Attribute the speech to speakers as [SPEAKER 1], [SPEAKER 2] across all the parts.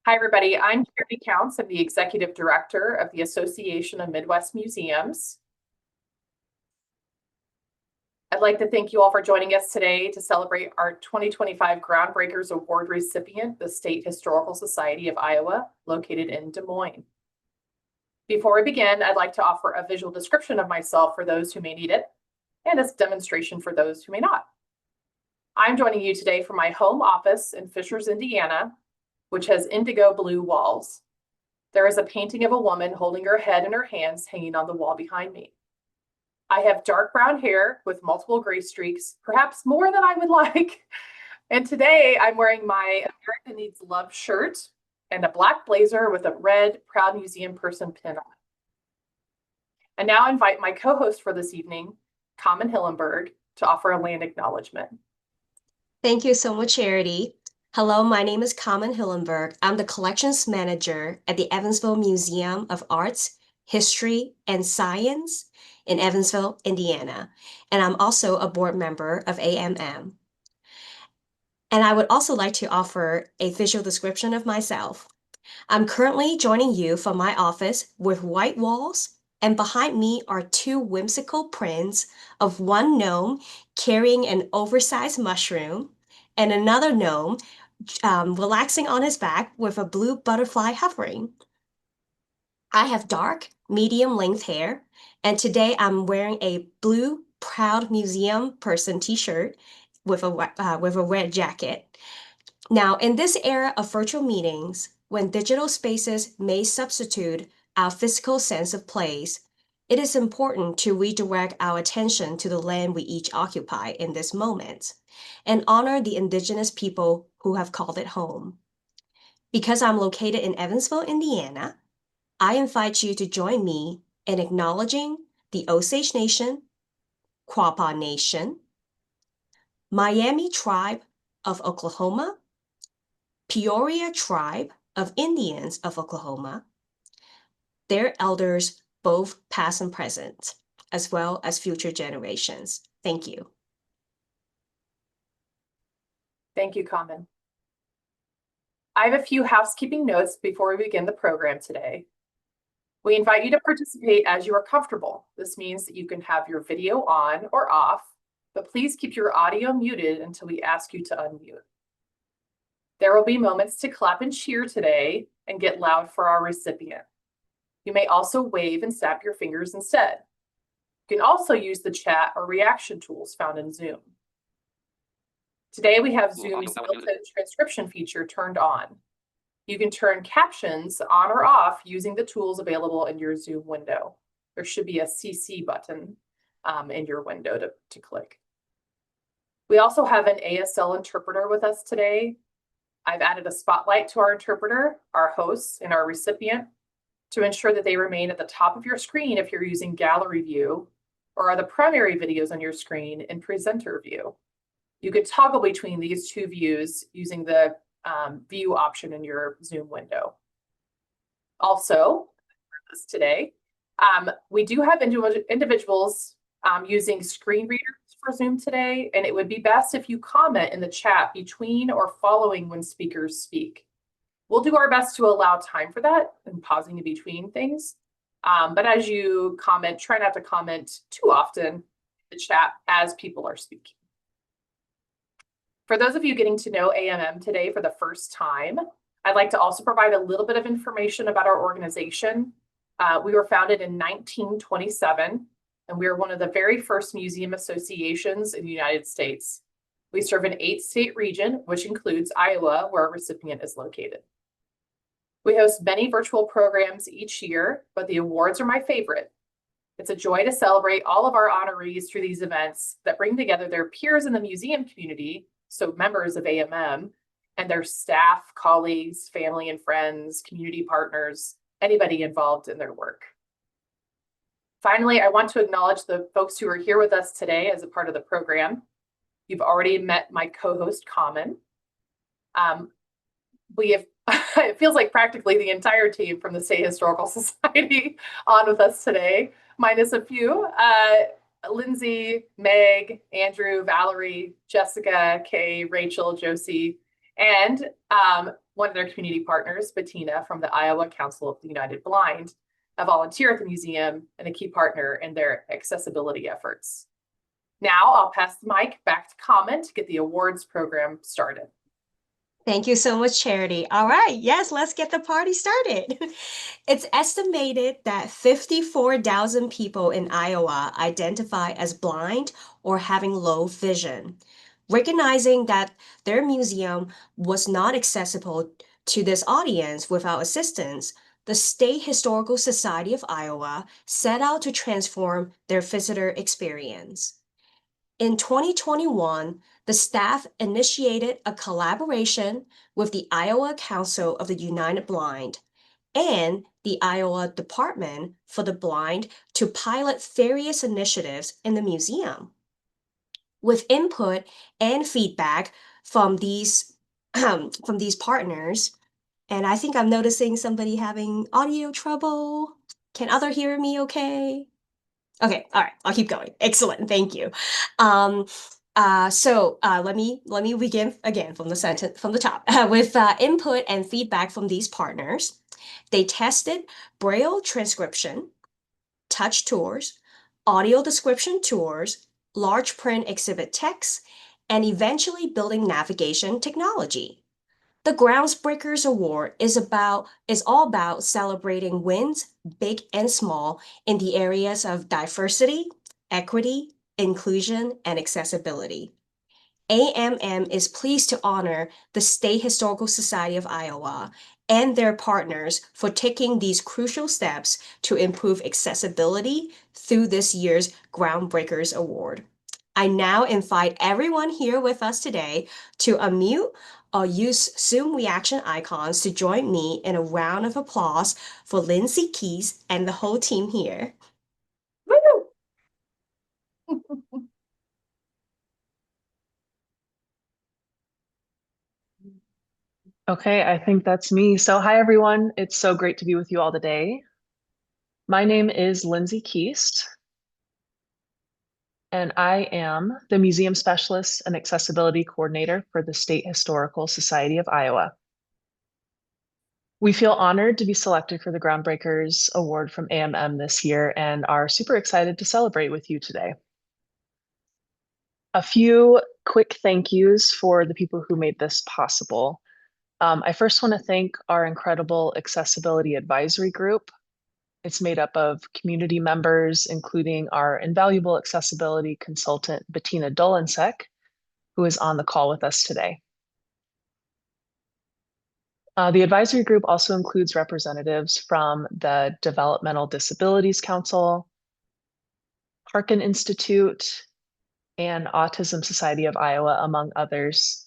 [SPEAKER 1] Hi, everybody. I'm Carrie Counts. I'm the Executive Director of the Association of Midwest Museums. I'd like to thank you all for joining us today to celebrate our 2025 Groundbreakers Award recipient, the State Historical Society of Iowa, located in Des Moines. Before we begin, I'd like to offer a visual description of myself for those who may need it, and a demonstration for those who may not. I'm joining you today from my home office in Fishers, Indiana, which has indigo blue walls. There is a painting of a woman holding her head in her hands hanging on the wall behind me. I have dark brown hair with multiple gray streaks, perhaps more than I would like. And today I'm wearing my America Needs Love shirt and a black blazer with a red Proud Museum Person pin on it. And now I invite my co-host for this evening, Carmen Hillenberg, to offer a land acknowledgement.
[SPEAKER 2] Thank you so much, Charity. Hello, my name is Carmen Hillenberg. I'm the Collections Manager at the Evansville Museum of Arts, History, and Science in Evansville, Indiana. And I'm also a board member of AMM. And I would also like to offer a visual description of myself. I'm currently joining you from my office with white walls, and behind me are two whimsical prints of one gnome carrying an oversized mushroom and another gnome relaxing on his back with a blue butterfly hovering. I have dark, medium-length hair, and today I'm wearing a blue Proud Museum Person t-shirt with a red jacket. Now, in this era of virtual meetings, when digital spaces may substitute our physical sense of place, it is important to redirect our attention to the land we each occupy in this moment and honor the Indigenous people who have called it home. Because I'm located in Evansville, Indiana, I invite you to join me in acknowledging the Osage Nation, Quapaw Nation, Miami Tribe of Oklahoma, Peoria Tribe of Indians of Oklahoma, their elders, both past and present, as well as future generations. Thank you.
[SPEAKER 1] Thank you, Carmen. I have a few housekeeping notes before we begin the program today. We invite you to participate as you are comfortable. This means that you can have your video on or off, but please keep your audio muted until we ask you to unmute. There will be moments to clap and cheer today and get loud for our recipient. You may also wave and snap your fingers instead. You can also use the chat or reaction tools found in Zoom. Today we have Zoom's built-in transcription feature turned on. You can turn captions on or off using the tools available in your Zoom window. There should be a CC button in your window to click. We also have an ASL interpreter with us today. I've added a spotlight to our interpreter, our hosts, and our recipient to ensure that they remain at the top of your screen if you're using gallery view, or are the primary videos on your screen in presenter view. You could toggle between these two views using the view option in your Zoom window. Also, today, we do have individuals using screen readers for Zoom today, and it would be best if you comment in the chat between or following when speakers speak. We'll do our best to allow time for that and pausing in between things. But as you comment, try not to comment too often in the chat as people are speaking. For those of you getting to know AMM today for the first time, I'd like to also provide a little bit of information about our organization. We were founded in 1927, and we are one of the very first museum associations in the United States. We serve an 8-state region, which includes Iowa, where our recipient is located. We host many virtual programs each year, but the awards are my favorite. It's a joy to celebrate all of our honorees through these events that bring together their peers in the museum community, so members of AMM, and their staff, colleagues, family and friends, community partners, anybody involved in their work. Finally, I want to acknowledge the folks who are here with us today as a part of the program. You've already met my co-host, Carmen. We have, it feels like practically the entire team from the State Historical Society on with us today, minus a few. Lindsay, Meg, Andrew, Valerie, Jessica, Kay, Rachel, Josie, and One of their community partners, Bettina from the Iowa Council of the United Blind, a volunteer at the museum and a key partner in their accessibility efforts. Now I'll pass the mic back to Common to get the awards program started.
[SPEAKER 2] Thank you so much, Charity. All right, yes, let's get the party started. It's estimated that 54,000 people in Iowa identify as blind or having low vision. Recognizing that their museum was not accessible to this audience without assistance, the State Historical Society of Iowa set out to transform their visitor experience. In 2021, the staff initiated a collaboration with the Iowa Council of the United Blind and the Iowa Department for the Blind to pilot various initiatives in the museum. With input and feedback from these partners, and I think I'm noticing somebody having audio trouble. Can other hear me okay? Okay, all right, I'll keep going. Excellent, thank you. Let me begin again from the top. With input and feedback from these partners, they tested braille transcription, touch tours, audio description tours, large print exhibit text, and eventually building navigation technology. The Groundbreakers Award is all about celebrating wins, big and small, in the areas of diversity, equity, inclusion, and accessibility. AMM is pleased to honor the State Historical Society of Iowa and their partners for taking these crucial steps to improve accessibility through this year's Groundbreakers Award. I now invite everyone here with us today to unmute or use Zoom reaction icons to join me in a round of applause for Lindsay Keys and the whole team here.
[SPEAKER 1] Woo!
[SPEAKER 3] Okay, I think that's me. So hi, everyone. It's so great to be with you all today. My name is Lindsay Keist, and I am the Museum Specialist and Accessibility Coordinator for the State Historical Society of Iowa. We feel honored to be selected for the Groundbreakers Award from AMM this year and are super excited to celebrate with you today. A few quick thank yous for the people who made this possible. I first want to thank our incredible accessibility advisory group. It's made up of community members, including our invaluable accessibility consultant, Bettina Dolensek, who is on the call with us today. The advisory group also includes representatives from the Developmental Disabilities Council, Harkin Institute, and Autism Society of Iowa, among others.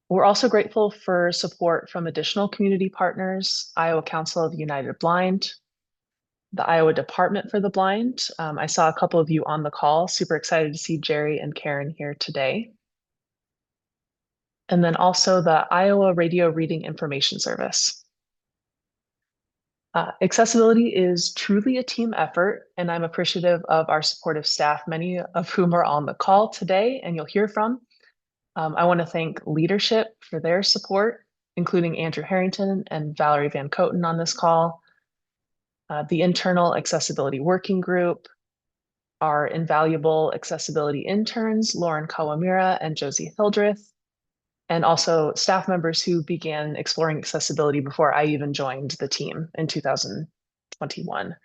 [SPEAKER 3] We're also grateful for support from additional community partners, Iowa Council of the United Blind, the Iowa Department for the Blind. I saw a couple of you on the call. Super excited to see Jerry and Karen here today. And then also the Iowa Radio Reading Information Service. Accessibility is truly a team effort, and I'm appreciative of our supportive staff, many of whom are on the call today and you'll hear from. I want to thank leadership for their support, including Andrew Harrington and Valerie Van Coten on this call, the Internal Accessibility Working Group, our invaluable accessibility interns, Lauren Kawamura and Josie Hildreth, and also staff members who began exploring accessibility before I even joined the team in 2021.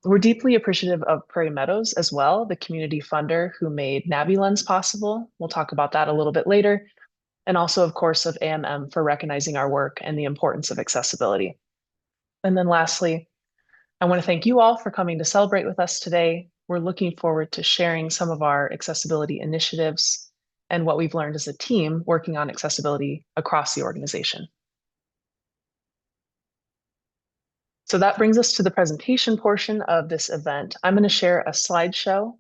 [SPEAKER 3] We're deeply appreciative of Prairie Meadows as well, the community funder who made NaviLens possible. We'll talk about that a little bit later. And also, of course, of AMM for recognizing our work and the importance of accessibility. And then lastly, I want to thank you all for coming to celebrate with us today. We're looking forward to sharing some of our accessibility initiatives and what we've learned as a team working on accessibility across the organization. So that brings us to the presentation portion of this event. I'm going to share a slideshow.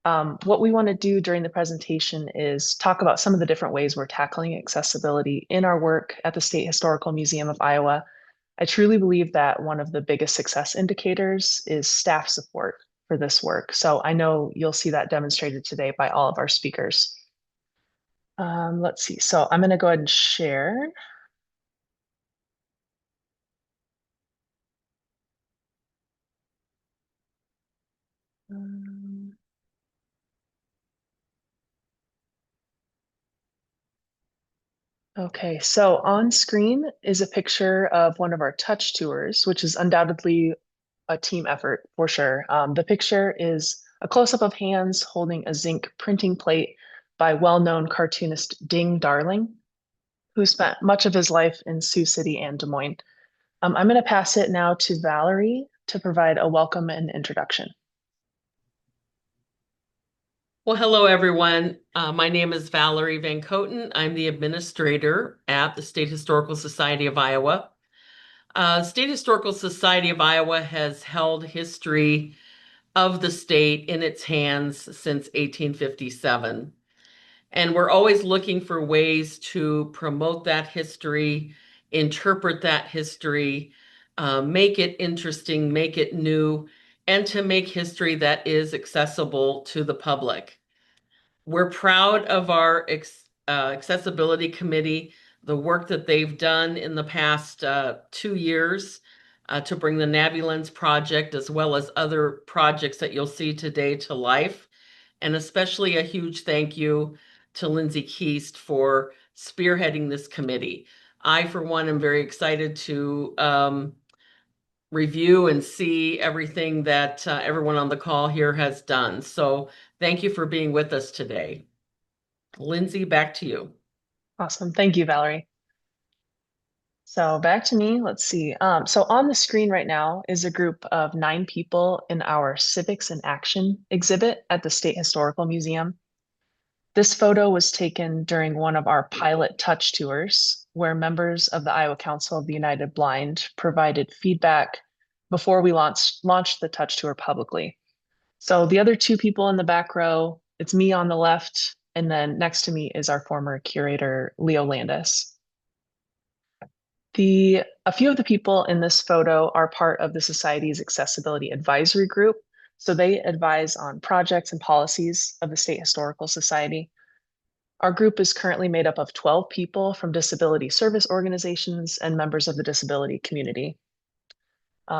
[SPEAKER 3] What we want to do during the presentation is talk about some of the different ways we're tackling accessibility in our work at the State Historical Museum of Iowa. I truly believe that one of the biggest success indicators is staff support for this work. So I know you'll see that demonstrated today by all of our speakers. Let's see, so I'm going to go ahead and share. Um, Okay, so on screen is a picture of one of our touch tours, which is undoubtedly a team effort for sure. The picture is a close-up of hands holding a zinc printing plate by well-known cartoonist Ding Darling, who spent much of his life in Sioux City and Des Moines. I'm going to pass it now to Valerie to provide a welcome and introduction.
[SPEAKER 4] Well, hello, everyone. My name is Valerie Van Coten. I'm the administrator at the State Historical Society of Iowa. State Historical Society of Iowa has held history of the state in its hands since 1857. And we're always looking for ways to promote that history, interpret that history, make it interesting, make it new, and to make history that is accessible to the public. We're proud of our accessibility committee, the work that they've done in the past 2 years to bring the NaviLens project as well as other projects that you'll see today to life. And especially a huge thank you to Lindsay Keast for spearheading this committee. I, for one, am very excited to review and see everything that everyone on the call here has done. So thank you for being with us today. Lindsay, back to you.
[SPEAKER 3] Awesome. Thank you, Valerie. So back to me. Let's see. So on the screen right now is a group of 9 people in our Civics in Action exhibit at the State Historical Museum. This photo was taken during one of our pilot touch tours, where members of the Iowa Council of the United Blind provided feedback before we launched the touch tour publicly. So the other 2 people in the back row, it's me on the left, and then next to me is our former curator, Leo Landis. A few of the people in this photo are part of the Society's Accessibility Advisory Group. So they advise on projects and policies of the State Historical Society. Our group is currently made up of 12 people from disability service organizations and members of the disability community.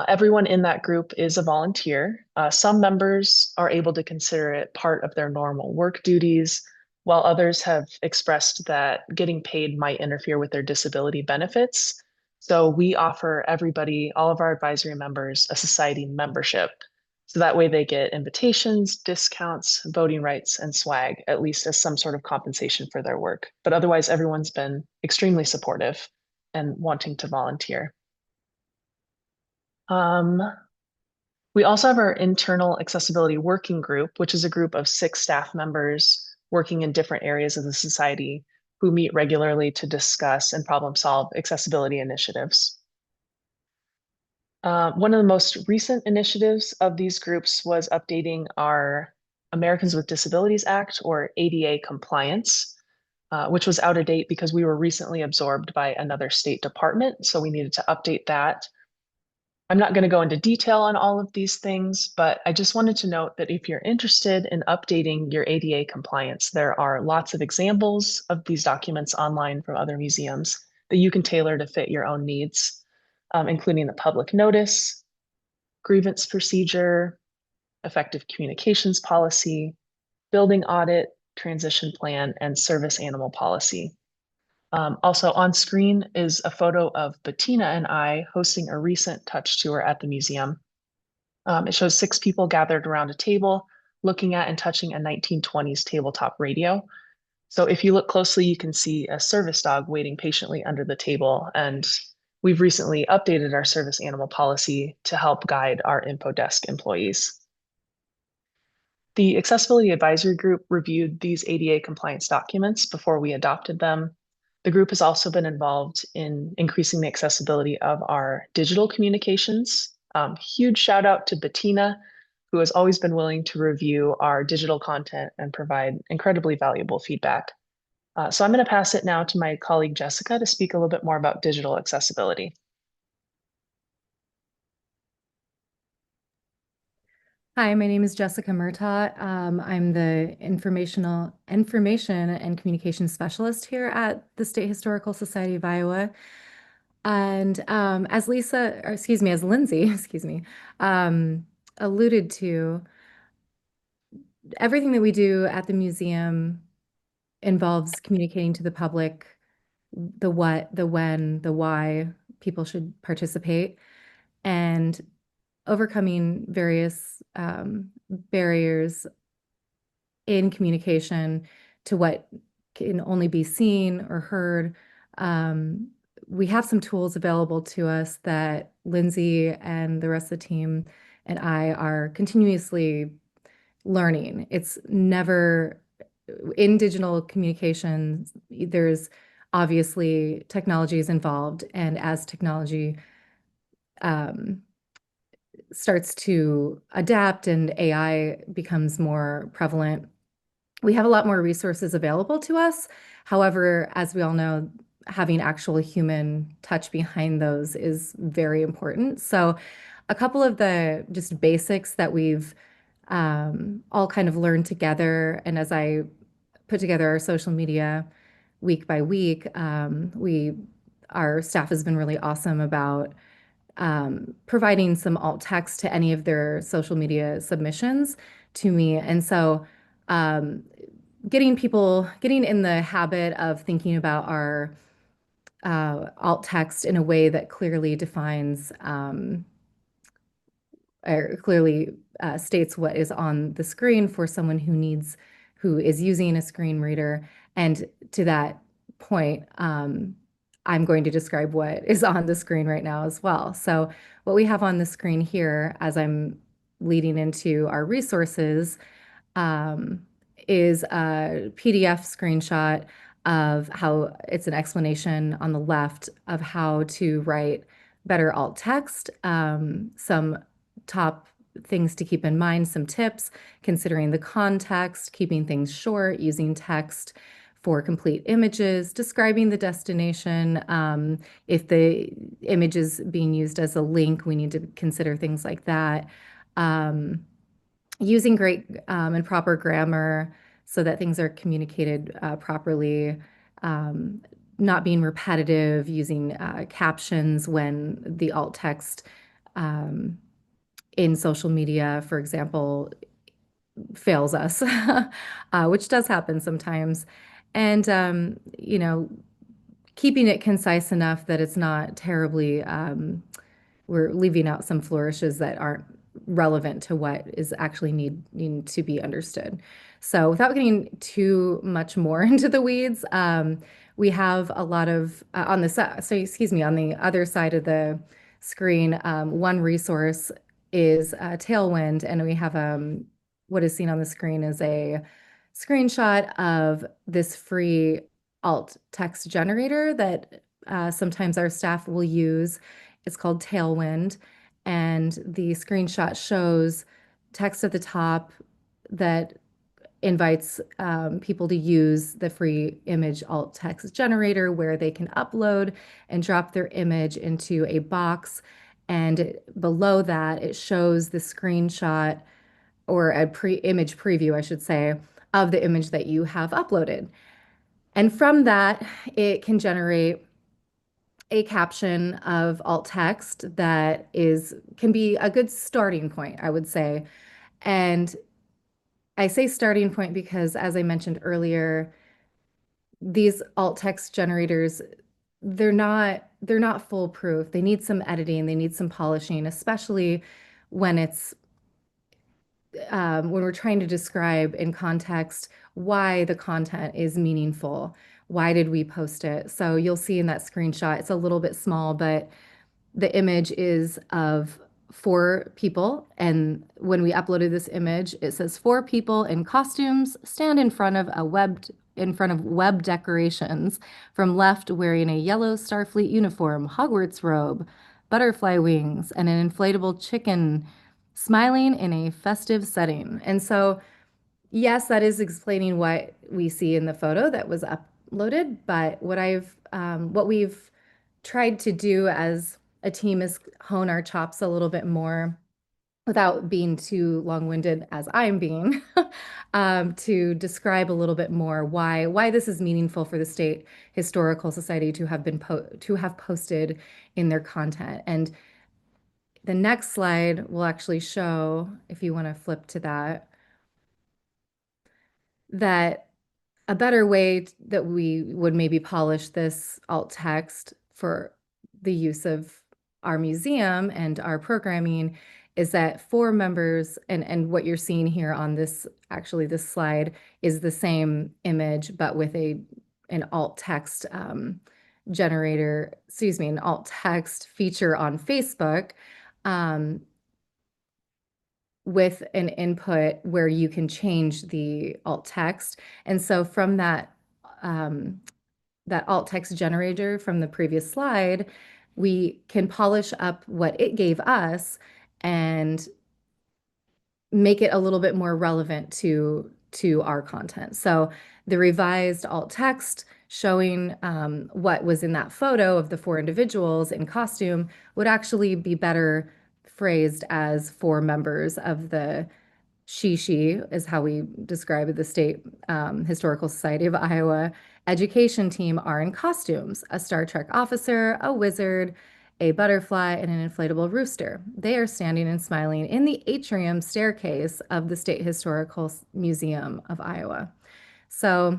[SPEAKER 3] Everyone in that group is a volunteer. Some members are able to consider it part of their normal work duties, while others have expressed that getting paid might interfere with their disability benefits. So we offer everybody, all of our advisory members, a society membership. So that way they get invitations, discounts, voting rights, and swag, at least as some sort of compensation for their work. But otherwise, everyone's been extremely supportive and wanting to volunteer. We also have our internal accessibility working group, which is a group of 6 staff members working in different areas of the society who meet regularly to discuss and problem solve accessibility initiatives. One of the most recent initiatives of these groups was updating our Americans with Disabilities Act, or ADA compliance, which was out of date because we were recently absorbed by another state department, so we needed to update that. I'm not going to go into detail on all of these things, but I just wanted to note that if you're interested in updating your ADA compliance, there are lots of examples of these documents online from other museums that you can tailor to fit your own needs, including the public notice, grievance procedure, effective communications policy, building audit, transition plan, and service animal policy. Also on screen is a photo of Bettina and I hosting a recent touch tour at the museum. It shows 6 people gathered around a table looking at and touching a 1920s tabletop radio. So if you look closely, you can see a service dog waiting patiently under the table. And we've recently updated our service animal policy to help guide our info desk employees. The Accessibility Advisory Group reviewed these ADA compliance documents before we adopted them. The group has also been involved in increasing the accessibility of our digital communications. Huge shout out to Bettina, who has always been willing to review our digital content and provide incredibly valuable feedback. So I'm going to pass it now to my colleague Jessica to speak a little bit more about digital accessibility.
[SPEAKER 5] Hi, my name is Jessica Murtaugh. I'm the information and communication specialist here at the State Historical Society of Iowa. And as Lindsay, alluded to, everything that we do at the museum involves communicating to the public the what, the when, the why people should participate, and overcoming various barriers in communication to what can only be seen or heard. We have some tools available to us that Lindsay and the rest of the team and I are continuously learning. It's never in digital communications, there's obviously technology is involved, and as technology um, starts to adapt and AI becomes more prevalent, we have a lot more resources available to us. However, as we all know, having actual human touch behind those is very important. So, a couple of the just basics that we've all kind of learned together, and as I put together our social media week by week, our staff has been really awesome about providing some alt text to any of their social media submissions to me. And so um, getting in the habit of thinking about our alt text in a way that clearly defines or clearly states what is on the screen for someone who is using a screen reader. And to that point, I'm going to describe what is on the screen right now as well. So what we have on the screen here, as I'm leading into our resources, um, is a PDF screenshot of how it's an explanation on the left of how to write better alt text, some top things to keep in mind, some tips, considering the context, keeping things short, using text for complete images, describing the destination. If the image is being used as a link, we need to consider things like that. Using great and proper grammar so that things are communicated properly, not being repetitive, using captions when the alt text in social media, for example, fails us, which does happen sometimes. And, keeping it concise enough that it's not terribly, we're leaving out some flourishes that aren't relevant to what is actually needing to be understood. So without getting too much more into the weeds, we have a lot of on the on the other side of the screen, one resource is Tailwind, and we have what is seen on the screen is a screenshot of this free alt text generator that sometimes our staff will use. It's called Tailwind, and the screenshot shows text at the top that invites people to use the free image alt text generator where they can upload and drop their image into a box. And below that, it shows the screenshot or a image preview, I should say, of the image that you have uploaded. And from that, it can generate a caption of alt text that can be a good starting point, I would say. And I say starting point because, as I mentioned earlier, these alt text generators, they're not foolproof. They need some editing, they need some polishing, especially when it's when we're trying to describe in context why the content is meaningful. Why did we post it? So you'll see in that screenshot, it's a little bit small, but the image is of 4 people. And when we uploaded this image, it says 4 people in costumes stand in front of web decorations. From left, wearing a yellow Starfleet uniform, Hogwarts robe, butterfly wings, and an inflatable chicken, smiling in a festive setting. And so, yes, that is explaining what we see in the photo that was uploaded. But what we've tried to do as a team is hone our chops a little bit more without being too long-winded as I'm being, to describe a little bit more why this is meaningful for the State Historical Society to have posted in their content. And the next slide will actually show, if you want to flip to that, that a better way that we would maybe polish this alt text for the use of our museum and our programming is that for members, and what you're seeing here on this, actually this slide is the same image, but with an alt text generator, excuse me, an alt text feature on Facebook, with an input where you can change the alt text. And so from that alt text generator from the previous slide, we can polish up what it gave us and make it a little bit more relevant to our content. So the revised alt text showing what was in that photo of the 4 individuals in costume would actually be better phrased as 4 members of the she is how we describe it, the State Historical Society of Iowa education team are in costumes, a Star Trek officer, a wizard, a butterfly, and an inflatable rooster. They are standing and smiling in the atrium staircase of the State Historical Museum of Iowa. So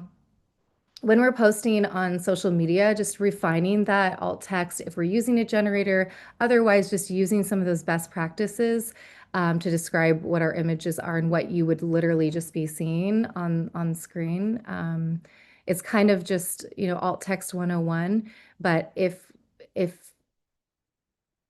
[SPEAKER 5] when we're posting on social media, just refining that alt text if we're using a generator, otherwise just using some of those best practices to describe what our images are and what you would literally just be seeing on screen. It's kind of just, alt text 101, but if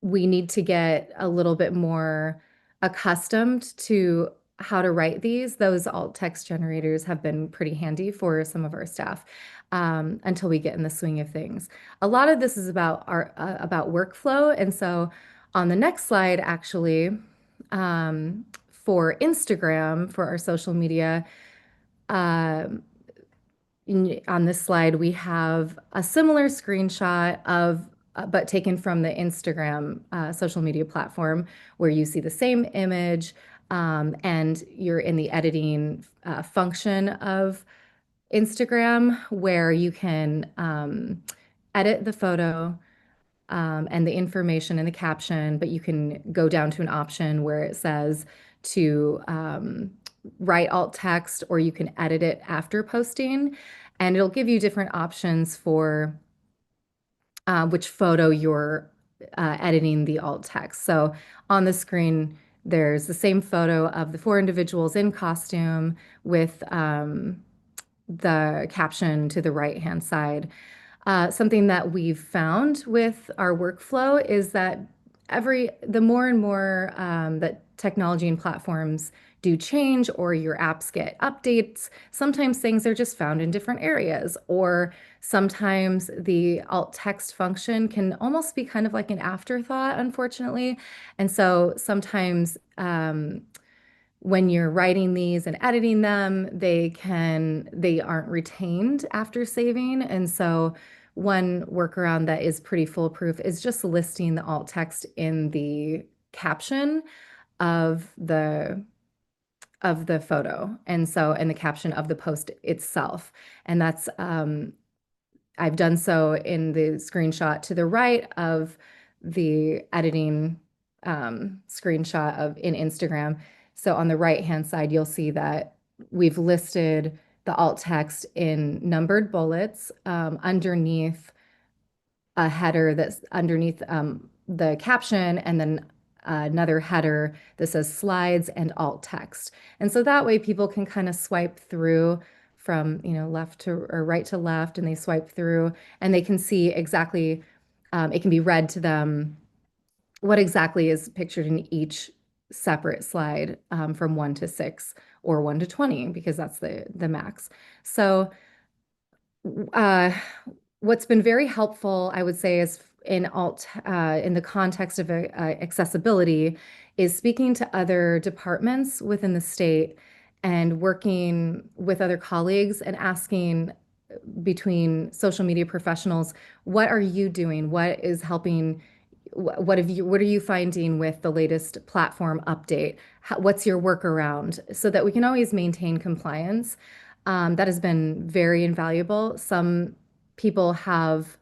[SPEAKER 5] we need to get a little bit more accustomed to how to write these, those alt text generators have been pretty handy for some of our staff until we get in the swing of things. A lot of this is about about workflow. And so on the next slide, actually, for Instagram, for our social media, on this slide, we have a similar screenshot of but taken from the Instagram social media platform where you see the same image and you're in the editing function of Instagram where you can edit the photo and the information and the caption, but you can go down to an option where it says to write alt text or you can edit it after posting. And it'll give you different options for which photo you're editing the alt text. So on the screen, there's the same photo of the 4 individuals in costume with the caption to the right-hand side. Something that we've found with our workflow is that the more and more that technology and platforms do change or your apps get updates, sometimes things are just found in different areas, or sometimes the alt text function can almost be kind of like an afterthought, unfortunately. And so sometimes when you're writing these and editing them, they aren't retained after saving. And so one workaround that is pretty foolproof is just listing the alt text in the caption of the photo. And the caption of the post itself. And that's, I've done so in the screenshot to the right of the editing screenshot in Instagram. So on the right-hand side, you'll see that we've listed the alt text in numbered bullets underneath a header that's underneath the caption, and then another header that says slides and alt text. And so that way people can kind of swipe through from left to or right to left, and they swipe through and they can see exactly, it can be read to them what exactly is pictured in each separate slide from 1 to 6 or 1 to 20, because that's the max. So what's been very helpful, I would say, is in the context of accessibility, is speaking to other departments within the state and working with other colleagues and asking between social media professionals, what are you doing? What is helping? What are you finding with the latest platform update? What's your workaround? So that we can always maintain compliance. That has been very invaluable. Some people have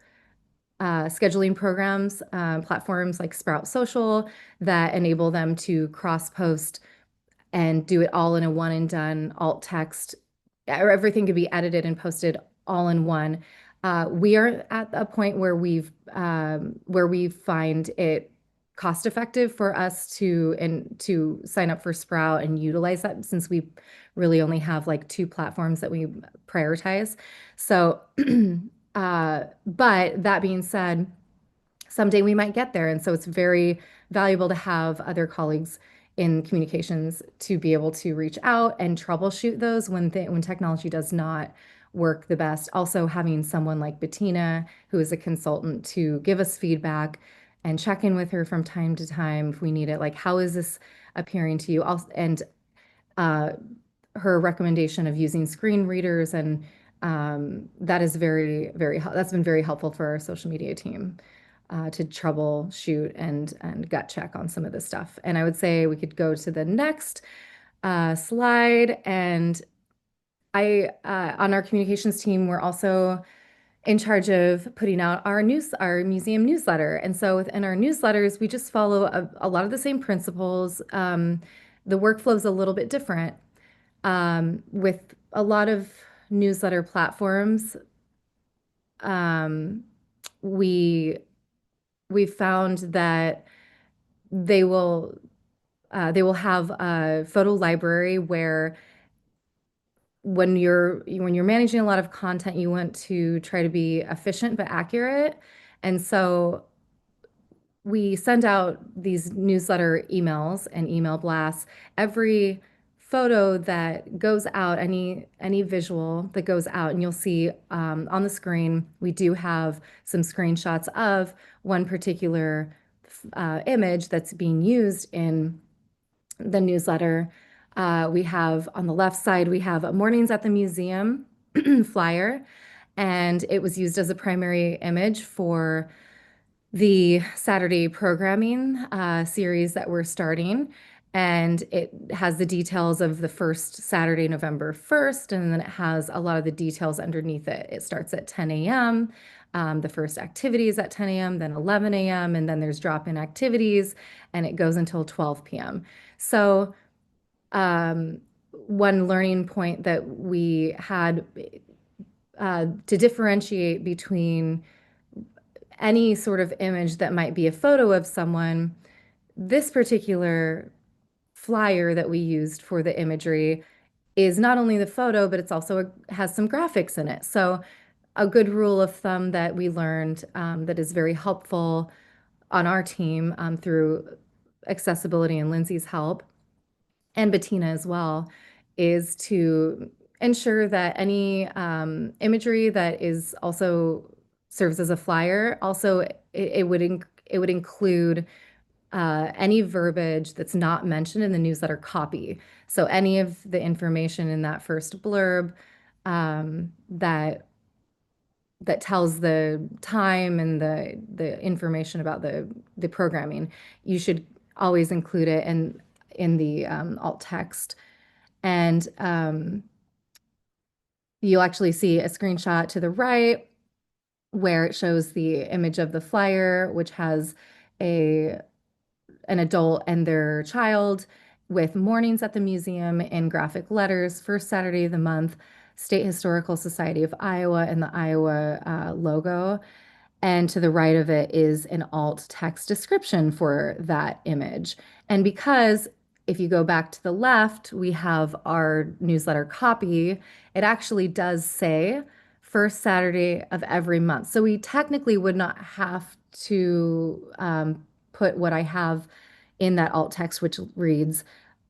[SPEAKER 5] scheduling programs, platforms like Sprout Social that enable them to cross-post and do it all in a one and done alt text everything could be edited and posted all in one. We are at a point where we find it cost effective for us to sign up for Sprout and utilize that, since we really only have like 2 platforms that we prioritize. So, but that being said, someday we might get there. And so it's very valuable to have other colleagues in communications to be able to reach out and troubleshoot those when technology does not work the best. Also, having someone like Bettina, who is a consultant, to give us feedback and check in with her from time to time if we need it. Like, how is this appearing to you? Also, and uh, her recommendation of using screen readers, and that is that's been very helpful for our social media team to troubleshoot and gut check on some of this stuff. And I would say we could go to the next slide. And on our communications team, we're also in charge of putting out our museum newsletter. And so within our newsletters, we just follow a lot of the same principles. The workflow is a little bit different. With a lot of newsletter platforms, we found that they will have a photo library where when you're managing a lot of content, you want to try to be efficient but accurate. And so we send out these newsletter emails and email blasts. Every photo that goes out, any visual that goes out, and you'll see on the screen, we do have some screenshots of one particular image that's being used in the newsletter. We have on the left side, we have a Mornings at the Museum flyer, and it was used as a primary image for the Saturday programming series that we're starting. And it has the details of the first Saturday, November 1st, and then it has a lot of the details underneath it. It starts at 10 a.m. The first activity is at 10 a.m., then 11 a.m., and then there's drop-in activities, and it goes until 12 p.m. So one learning point that we had to differentiate between any sort of image that might be a photo of someone, this particular flyer that we used for the imagery is not only the photo, but it's also has some graphics in it. So a good rule of thumb that we learned that is very helpful on our team through accessibility and Lindsay's help, and Bettina as well, is to ensure that any imagery that is also serves as a flyer, also it would include any verbiage that's not mentioned in the newsletter copy. So any of the information in that first blurb that tells the time and the information about the programming, you should always include it in the alt text. And you'll actually see a screenshot to the right where it shows the image of the flyer, which has an adult and their child with Mornings at the Museum in graphic letters, first Saturday of the month, State Historical Society of Iowa, and the Iowa logo. And to the right of it is an alt text description for that image. And because if you go back to the left, we have our newsletter copy, it actually does say first Saturday of every month. So we technically would not have to put what I have in that alt text, which reads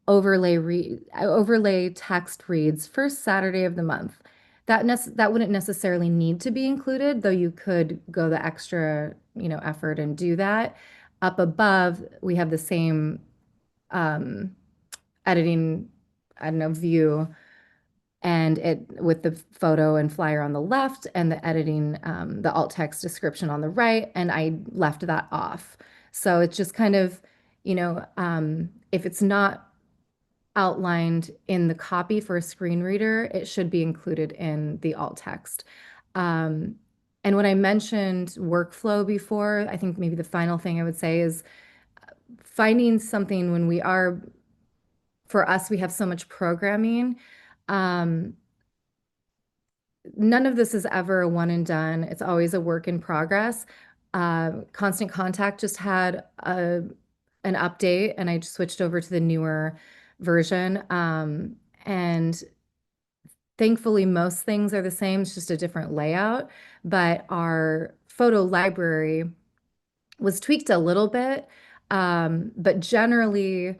[SPEAKER 5] overlay text reads first Saturday of the month. That wouldn't necessarily need to be included, though you could go the extra, effort and do that. Up above, we have the same editing, I don't know, view, and it with the photo and flyer on the left and the editing, the alt text description on the right, and I left that off. So it's just kind of, if it's not outlined in the copy for a screen reader, it should be included in the alt text. And when I mentioned workflow before, I think maybe the final thing I would say is finding something for us, we have so much programming. none of this is ever a one and done. It's always a work in progress. Constant Contact just had an update, and I just switched over to the newer version. And thankfully, most things are the same. It's just a different layout. But our photo library was tweaked a little bit. But generally,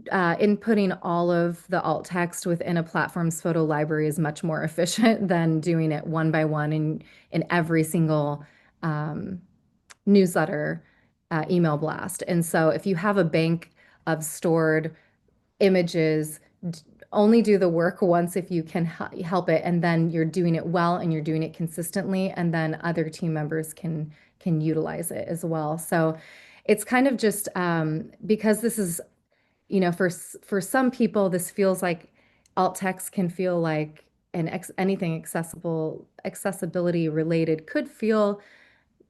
[SPEAKER 5] inputting all of the alt text within a platform's photo library is much more efficient than doing it one by one in every single newsletter email blast. And so if you have a bank of stored images, only do the work once if you can help it, and then you're doing it well and you're doing it consistently, and then other team members can utilize it as well. So it's kind of just because this is, for some people, this feels like alt text can feel like anything accessibility related could feel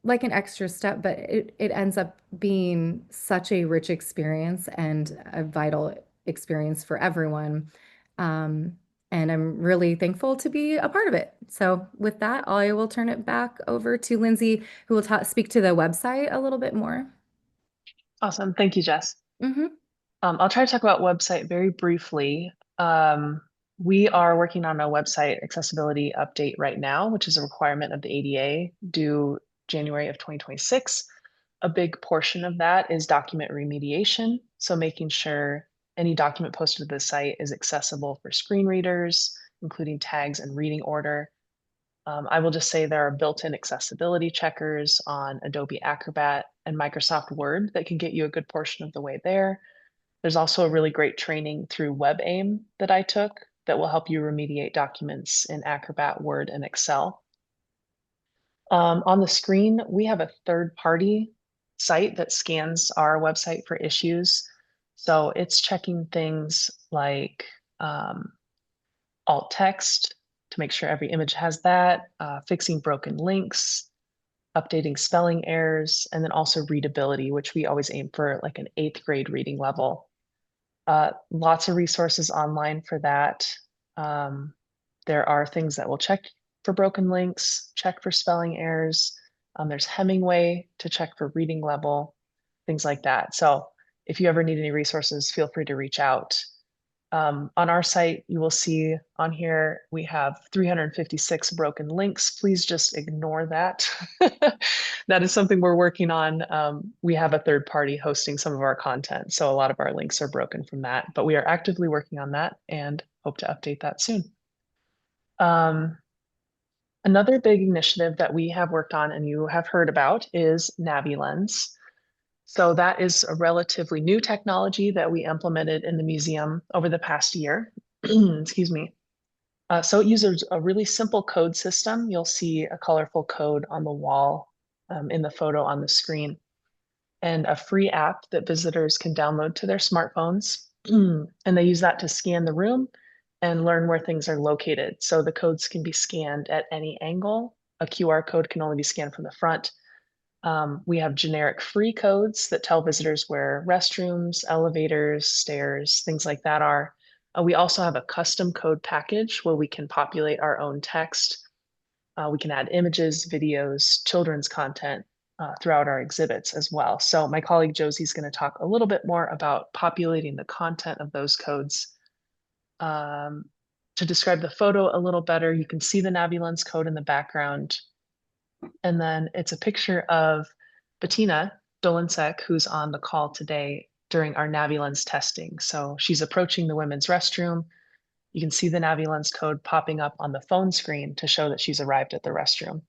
[SPEAKER 5] like an extra step, but it ends up being such a rich experience and a vital experience for everyone. And I'm really thankful to be a part of it. So with that, I will turn it back over to Lindsay, who will speak to the website a little bit more.
[SPEAKER 3] Awesome. Thank you, Jess.
[SPEAKER 5] Mm-hmm.
[SPEAKER 3] I'll try to talk about website very briefly. We are working on a website accessibility update right now, which is a requirement of the ADA due January of 2026. A big portion of that is document remediation. So making sure any document posted to the site is accessible for screen readers, including tags and reading order. I will just say there are built-in accessibility checkers on Adobe Acrobat and Microsoft Word that can get you a good portion of the way there. There's also a really great training through WebAIM that I took that will help you remediate documents in Acrobat, Word, and Excel. On the screen, we have a third-party site that scans our website for issues. So it's checking things like alt text to make sure every image has that, fixing broken links, updating spelling errors, and then also readability, which we always aim for like an 8th grade reading level. Lots of resources online for that. There are things that will check for broken links, check for spelling errors. There's Hemingway to check for reading level, things like that. So if you ever need any resources, feel free to reach out. On our site, you will see on here, we have 356 broken links. Please just ignore that. That is something we're working on. We have a third party hosting some of our content, so a lot of our links are broken from that, but we are actively working on that and hope to update that soon. Another big initiative that we have worked on and you have heard about is NaviLens. So that is a relatively new technology that we implemented in the museum over the past year. Excuse me. So it uses a really simple code system. You'll see a colorful code on the wall in the photo on the screen, and a free app that visitors can download to their smartphones. And they use that to scan the room and learn where things are located. So the codes can be scanned at any angle. A QR code can only be scanned from the front. We have generic free codes that tell visitors where restrooms, elevators, stairs, things like that are. We also have a custom code package where we can populate our own text. We can add images, videos, children's content throughout our exhibits as well. So my colleague Josie is going to talk a little bit more about populating the content of those codes. To describe the photo a little better, you can see the NaviLens code in the background. And then it's a picture of Bettina Dolinsek, who's on the call today during our NaviLens testing. So she's approaching the women's restroom. You can see the NaviLens code popping up on the phone screen to show that she's arrived at the restroom.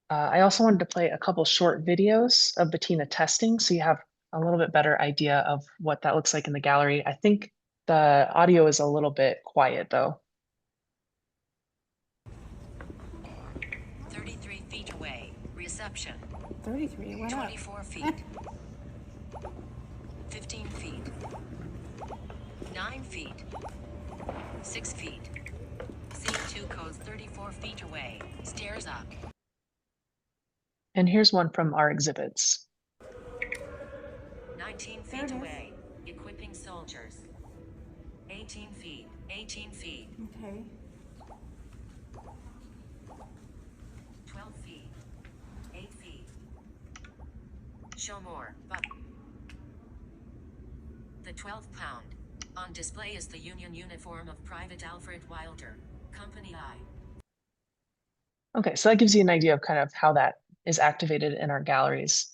[SPEAKER 3] I also wanted to play a couple short videos of Bettina testing so you have a little bit better idea of what that looks like in the gallery. I think the audio is a little bit quiet though.
[SPEAKER 6] 33 feet away, reception.
[SPEAKER 7] 33, what up?
[SPEAKER 6] 24 feet. 15 feet. 9 feet. 6 feet. C2 codes 34 feet away. Stairs up.
[SPEAKER 3] And here's one from our exhibits.
[SPEAKER 6] 19 feet away. Equipping soldiers. 18 feet. 18 feet.
[SPEAKER 7] Okay.
[SPEAKER 6] 12 feet. 8 feet. Show more button. The 12-pound. On display is the Union uniform of Private Alfred Wilder, Company I.
[SPEAKER 3] Okay, so that gives you an idea of kind of how that is activated in our galleries.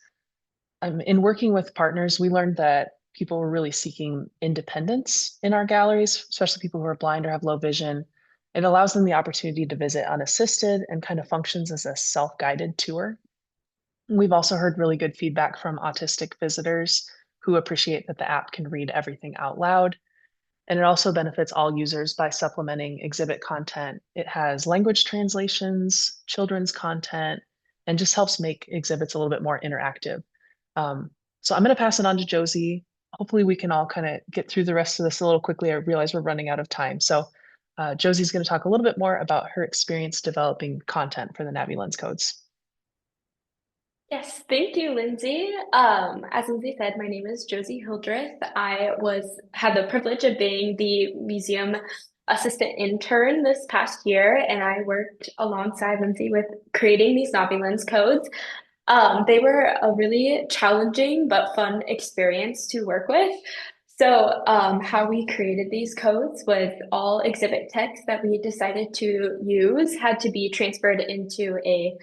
[SPEAKER 3] In working with partners, we learned that people were really seeking independence in our galleries, especially people who are blind or have low vision. It allows them the opportunity to visit unassisted and kind of functions as a self-guided tour. We've also heard really good feedback from autistic visitors who appreciate that the app can read everything out loud. And it also benefits all users by supplementing exhibit content. It has language translations, children's content, and just helps make exhibits a little bit more interactive. So I'm going to pass it on to Josie. Hopefully we can all kind of get through the rest of this a little quickly. I realize we're running out of time. So Josie's going to talk a little bit more about her experience developing content for the NaviLens codes.
[SPEAKER 7] Yes, thank you, Lindsay. As Lindsay said, my name is Josie Hildreth. I had the privilege of being the museum assistant intern this past year, and I worked alongside Lindsay with creating these NaviLens codes. They were a really challenging but fun experience to work with. So how we created these codes was all exhibit text that we decided to use had to be transferred into a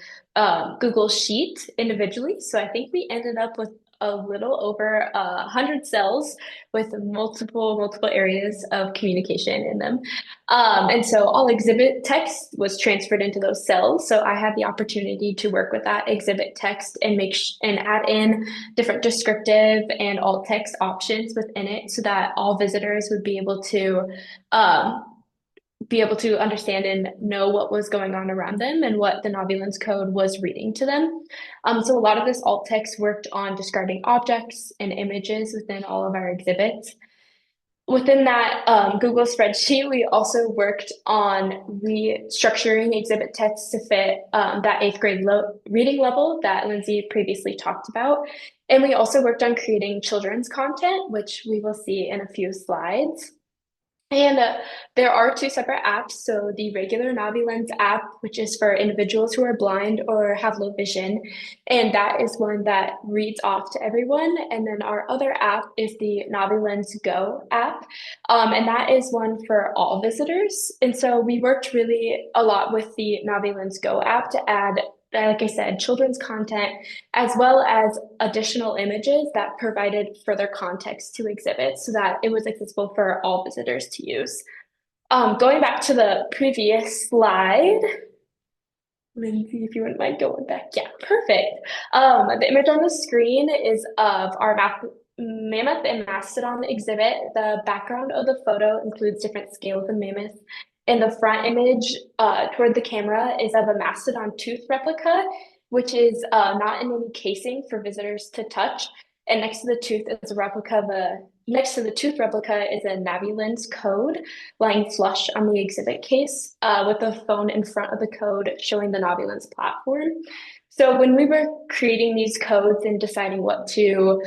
[SPEAKER 7] Google Sheet individually. So I think we ended up with a little over 100 cells with multiple areas of communication in them. And so all exhibit text was transferred into those cells. So I had the opportunity to work with that exhibit text and and add in different descriptive and alt text options within it so that all visitors would be able to understand and know what was going on around them and what the NaviLens code was reading to them. So a lot of this alt text worked on describing objects and images within all of our exhibits. Within that Google spreadsheet, we also worked on restructuring exhibit text to fit that 8th grade reading level that Lindsay previously talked about. And we also worked on creating children's content, which we will see in a few slides. And there are 2 separate apps. So the regular NaviLens app, which is for individuals who are blind or have low vision, and that is one that reads off to everyone. And then our other app is the NaviLens Go app, and that is one for all visitors. And so we worked really a lot with the NaviLens Go app to add, like I said, children's content, as well as additional images that provided further context to exhibits so that it was accessible for all visitors to use. Going back to the previous slide, Lindsay, if you wouldn't mind going back. Yeah, perfect. The image on the screen is of our mammoth and mastodon exhibit. The background of the photo includes different scales of mammoths. And the front image toward the camera is of a mastodon tooth replica, which is not in any casing for visitors to touch. And next to the tooth is a tooth replica is a NaviLens code lying flush on the exhibit case with the phone in front of the code showing the NaviLens platform. So when we were creating these codes and deciding what to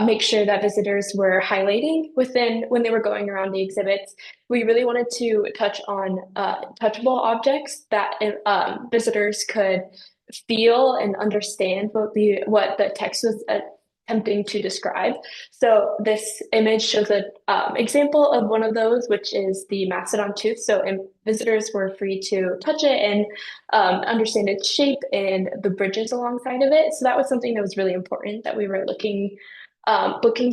[SPEAKER 7] make sure that visitors were highlighting when they were going around the exhibits, we really wanted to touch on touchable objects that visitors could feel and understand what the text was attempting to describe. So this image shows an example of one of those, which is the mastodon tooth. So visitors were free to touch it and understand its shape and the bridges alongside of it. So that was something that was really important that we were looking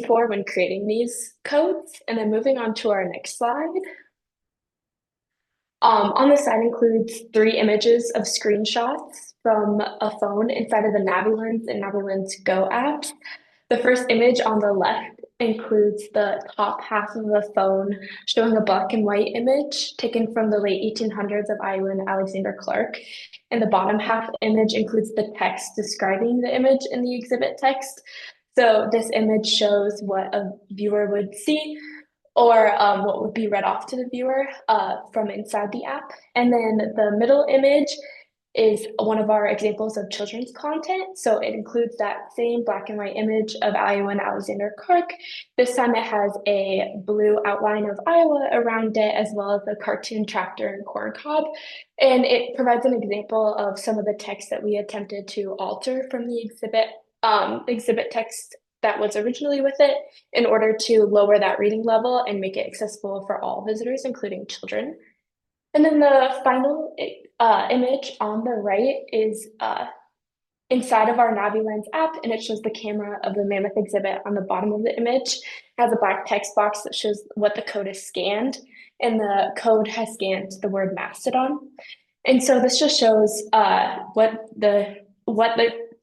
[SPEAKER 7] for when creating these codes. And then moving on to our next slide. On the side includes 3 images of screenshots from a phone inside of the NaviLens and NaviLens Go apps. The first image on the left includes the top half of the phone showing a black and white image taken from the late 1800s of Iowa and Alexander Clark. And the bottom half image includes the text describing the image in the exhibit text. So this image shows what a viewer would see or what would be read off to the viewer from inside the app. And then the middle image is one of our examples of children's content. So it includes that same black and white image of Iowa and Alexander Clark. This time it has a blue outline of Iowa around it, as well as a cartoon tractor and corn cob. And it provides an example of some of the text that we attempted to alter from the exhibit text that was originally with it in order to lower that reading level and make it accessible for all visitors, including children. And then the final image on the right is inside of our NaviLens app, and it shows the camera of the mammoth exhibit on the bottom of the image. It has a black text box that shows what the code is scanned, and the code has scanned the word mastodon. And so this just shows what the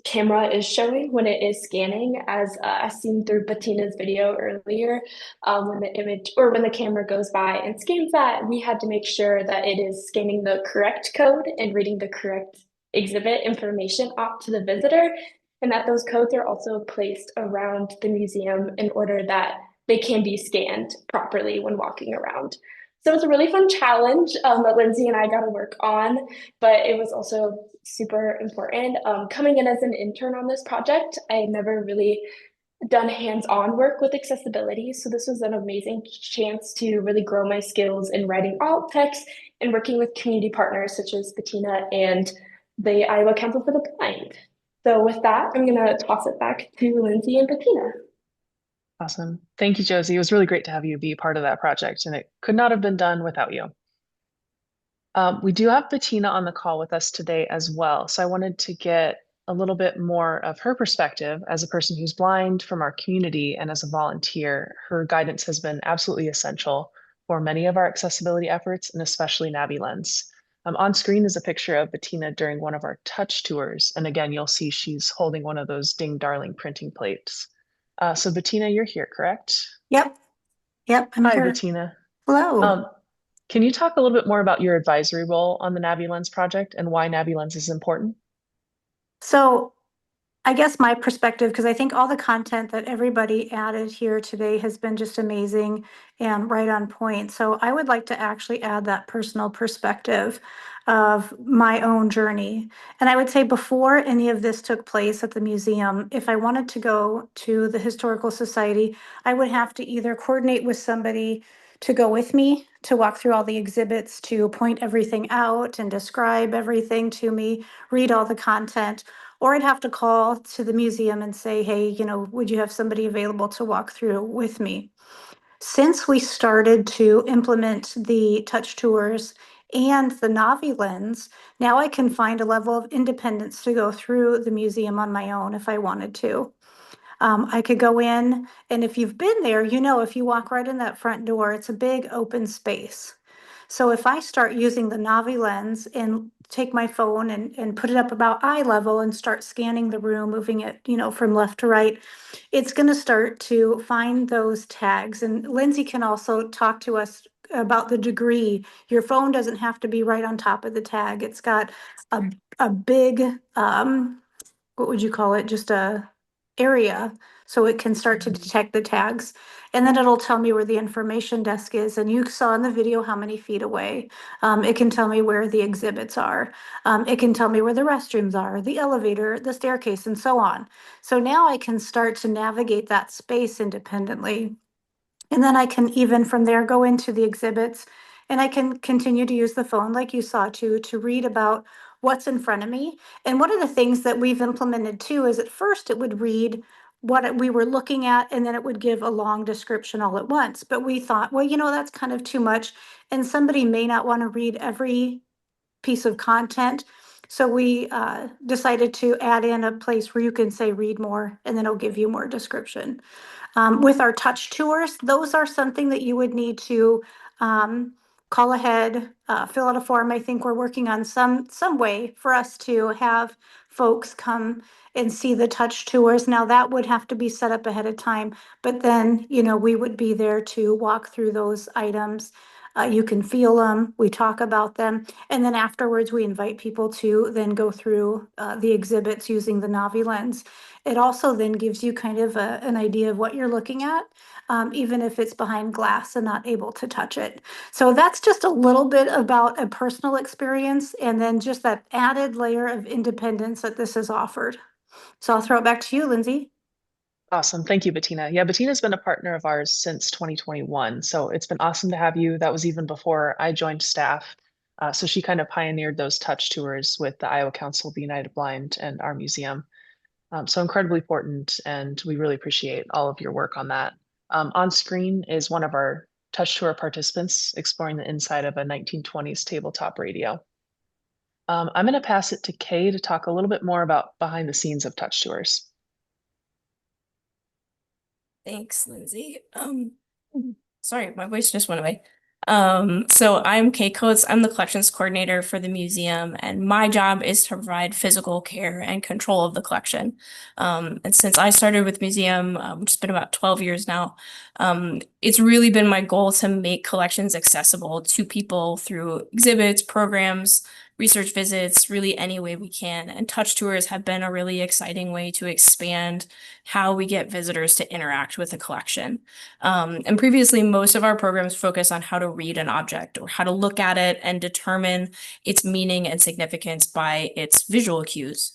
[SPEAKER 7] camera is showing when it is scanning, as seen through Bettina's video earlier. When the camera goes by and scans that, we had to make sure that it is scanning the correct code and reading the correct exhibit information off to the visitor, and that those codes are also placed around the museum in order that they can be scanned properly when walking around. So it's a really fun challenge that Lindsay and I got to work on, but it was also super important. Coming in as an intern on this project, I had never really done hands-on work with accessibility. So this was an amazing chance to really grow my skills in writing alt text and working with community partners such as Bettina and the Iowa Council for the Blind. So with that, I'm going to toss it back to Lindsay and Bettina.
[SPEAKER 3] Awesome. Thank you, Josie. It was really great to have you be part of that project, and it could not have been done without you. We do have Bettina on the call with us today as well. So I wanted to get a little bit more of her perspective as a person who's blind from our community and as a volunteer. Her guidance has been absolutely essential for many of our accessibility efforts, and especially NaviLens. On screen is a picture of Bettina during one of our touch tours. And again, you'll see she's holding one of those Ding Darling printing plates. So Bettina, you're here, correct?
[SPEAKER 8] Yep. I'm
[SPEAKER 3] Hi,
[SPEAKER 8] here.
[SPEAKER 3] Bettina.
[SPEAKER 8] Hello.
[SPEAKER 3] Can you talk a little bit more about your advisory role on the NaviLens project and why NaviLens is important?
[SPEAKER 8] So I guess my perspective, because I think all the content that everybody added here today has been just amazing and right on point. So I would like to actually add that personal perspective of my own journey. And I would say before any of this took place at the museum, if I wanted to go to the Historical Society, I would have to either coordinate with somebody to go with me to walk through all the exhibits, to point everything out and describe everything to me, read all the content, or I'd have to call to the museum and say, hey, would you have somebody available to walk through with me? Since we started to implement the touch tours and the NaviLens, now I can find a level of independence to go through the museum on my own if I wanted to. I could go in, and if you've been there, if you walk right in that front door, it's a big open space. So if I start using the NaviLens and take my phone and put it up about eye level and start scanning the room, moving it, from left to right, it's going to start to find those tags. And Lindsay can also talk to us about the degree. Your phone doesn't have to be right on top of the tag. It's got a big, what would you call it? Just a area, so it can start to detect the tags. And then it'll tell me where the information desk is. And you saw in the video how many feet away. It can tell me where the exhibits are. It can tell me where the restrooms are, the elevator, the staircase, and so on. So now I can start to navigate that space independently. And then I can even from there go into the exhibits, and I can continue to use the phone like you saw to read about what's in front of me. And one of the things that we've implemented too is at first it would read what we were looking at, and then it would give a long description all at once. But we thought, well, that's kind of too much, and somebody may not want to read every piece of content. So we decided to add in a place where you can say read more, and then it'll give you more description. With our touch tours, those are something that you would need to call ahead, fill out a form. I think we're working on some way for us to have folks come and see the touch tours. Now that would have to be set up ahead of time, but then, we would be there to walk through those items. You can feel them, we talk about them, and then afterwards we invite people to then go through the exhibits using the NaviLens. It also then gives you kind of an idea of what you're looking at, even if it's behind glass and not able to touch it. So that's just a little bit about a personal experience, and then just that added layer of independence that this has offered. So I'll throw it back to you, Lindsay.
[SPEAKER 3] Awesome. Thank you, Bettina. Yeah, Bettina's been a partner of ours since 2021. So it's been awesome to have you. That was even before I joined staff. So she kind of pioneered those touch tours with the Iowa Council of the United Blind and our museum. So incredibly important, and we really appreciate all of your work on that. On screen is one of our touch tour participants exploring the inside of a 1920s tabletop radio. I'm going to pass it to Kay to talk a little bit more about behind the scenes of touch tours.
[SPEAKER 9] Thanks, Lindsay. Sorry, my voice just went away. So I'm Kay Coates. I'm the collections coordinator for the museum, and my job is to provide physical care and control of the collection. And since I started with museum, which has been about 12 years now, it's really been my goal to make collections accessible to people through exhibits, programs, research visits, really any way we can. And touch tours have been a really exciting way to expand how we get visitors to interact with the collection. And previously, most of our programs focus on how to read an object or how to look at it and determine its meaning and significance by its visual cues.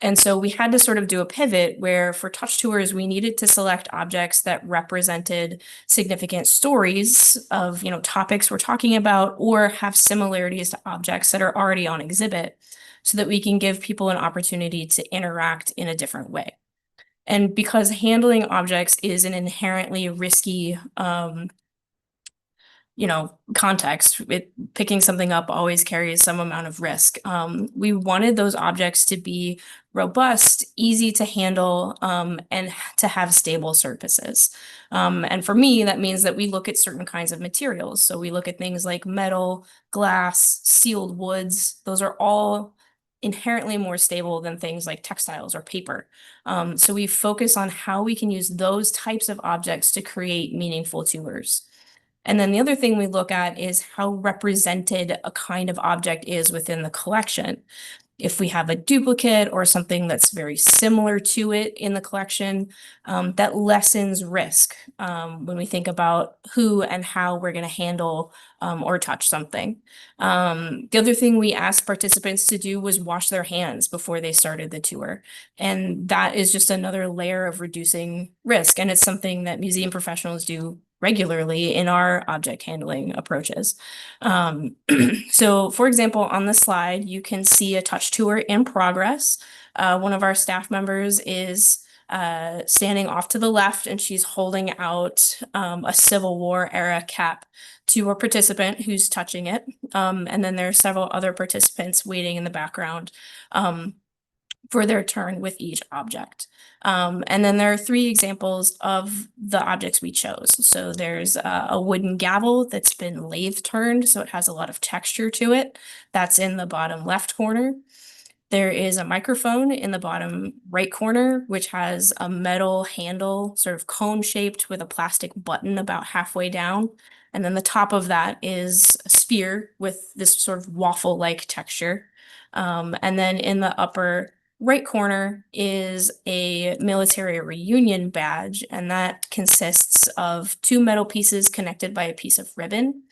[SPEAKER 9] And so we had to sort of do a pivot where for touch tours, we needed to select objects that represented significant stories of, topics we're talking about, or have similarities to objects that are already on exhibit, so that we can give people an opportunity to interact in a different way. And because handling objects is an inherently risky context, picking something up always carries some amount of risk. We wanted those objects to be robust, easy to handle, and to have stable surfaces. And for me, that means that we look at certain kinds of materials. So we look at things like metal, glass, sealed woods. Those are all inherently more stable than things like textiles or paper. So we focus on how we can use those types of objects to create meaningful tours. And then the other thing we look at is how represented a kind of object is within the collection. If we have a duplicate or something that's very similar to it in the collection, that lessens risk when we think about who and how we're going to handle or touch something. The other thing we asked participants to do was wash their hands before they started the tour. And that is just another layer of reducing risk. And it's something that museum professionals do regularly in our object handling approaches. So for example, on the slide, you can see a touch tour in progress. One of our staff members is standing off to the left, and she's holding out a Civil War era cap to a participant who's touching it. And then there are several other participants waiting in the background for their turn with each object. And then there are 3 examples of the objects we chose. So there's a wooden gavel that's been lathe turned, so it has a lot of texture to it. That's in the bottom left corner. There is a microphone in the bottom right corner, which has a metal handle, sort of cone shaped with a plastic button about halfway down. And then the top of that is a spear with this sort of waffle-like texture. And then in the upper right corner is a military reunion badge, and that consists of 2 metal pieces connected by a piece of ribbon.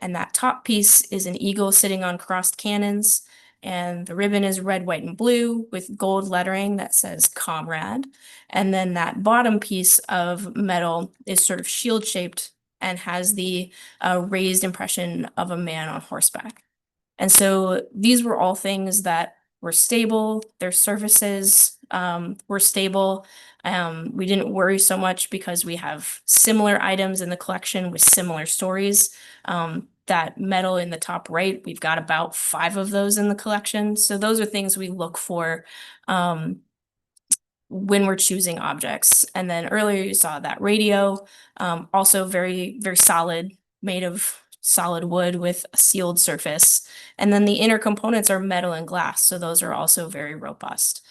[SPEAKER 9] And that top piece is an eagle sitting on crossed cannons, and the ribbon is red, white, and blue with gold lettering that says comrade. And then that bottom piece of metal is sort of shield shaped and has the raised impression of a man on horseback. And so these were all things that were stable, their surfaces were stable. We didn't worry so much because we have similar items in the collection with similar stories. That metal in the top right, we've got about 5 of those in the collection. So those are things we look for when we're choosing objects. And then earlier you saw that radio, also very, very solid, made of solid wood with a sealed surface. And then the inner components are metal and glass, so those are also very robust.